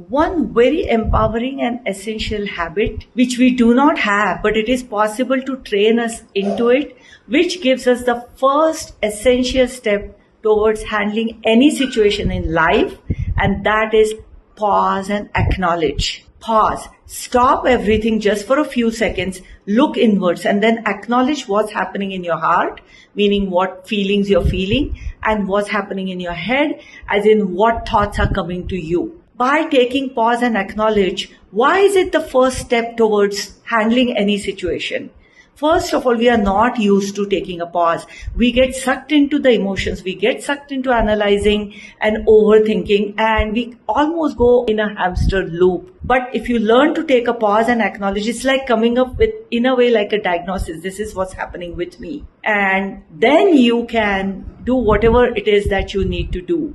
One very empowering and essential habit which we do not have, but it is possible to train us into it, which gives us the first essential step towards handling any situation in life, and that is pause and acknowledge. Pause. Stop everything just for a few seconds, look inwards, and then acknowledge what's happening in your heart, meaning what feelings you're feeling, and what's happening in your head, as in what thoughts are coming to you. By taking pause and acknowledge, why is it the first step towards handling any situation? First of all, we are not used to taking a pause. We get sucked into the emotions, we get sucked into analyzing and overthinking, and we almost go in a hamster loop. But if you learn to take a pause and acknowledge, it's like coming up with, in a way, like a diagnosis. This is what's happening with me. And then you can do whatever it is that you need to do.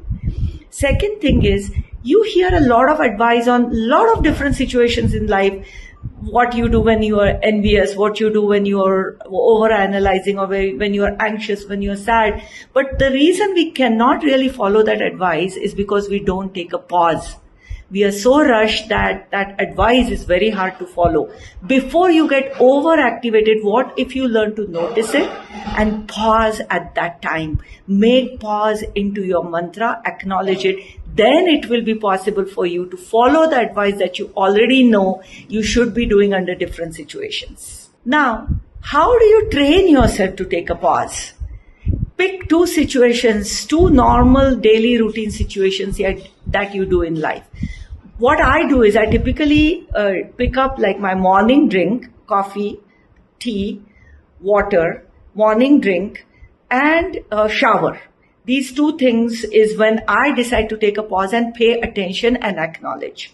Second thing is, you hear a lot of advice on a lot of different situations in life. What you do when you are envious, what you do when you are over-analyzing, or when you are anxious, when you are sad. But the reason we cannot really follow that advice is because we don't take a pause. We are so rushed that advice is very hard to follow. Before you get overactivated, what if you learn to notice it and pause at that time? Make pause into your mantra, acknowledge it. Then it will be possible for you to follow the advice that you already know you should be doing under different situations. Now, how do you train yourself to take a pause? Pick two situations, two normal daily routine situations that you do in life. What I do is I typically pick up like my morning drink, coffee, tea, water, morning drink, and shower. These two things is when I decide to take a pause and pay attention and acknowledge.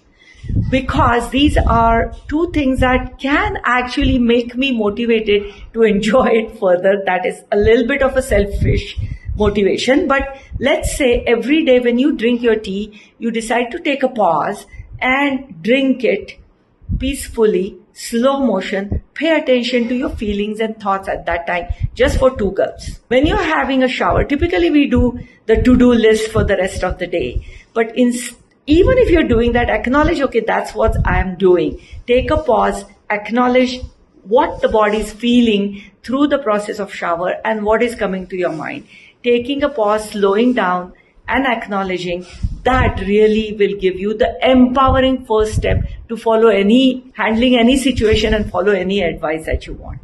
Because these are two things that can actually make me motivated to enjoy it further. That is a little bit of a selfish motivation. But let's say every day when you drink your tea, you decide to take a pause and drink it peacefully, slow motion, pay attention to your feelings and thoughts at that time, just for 2 gulps. When you're having a shower, typically we do the to-do list for the rest of the day. But even if you're doing that, acknowledge, okay, that's what I'm doing. Take a pause, acknowledge what the body is feeling through the process of shower and what is coming to your mind. Taking a pause, slowing down and acknowledging, that really will give you the empowering first step to handling any situation and follow any advice that you want.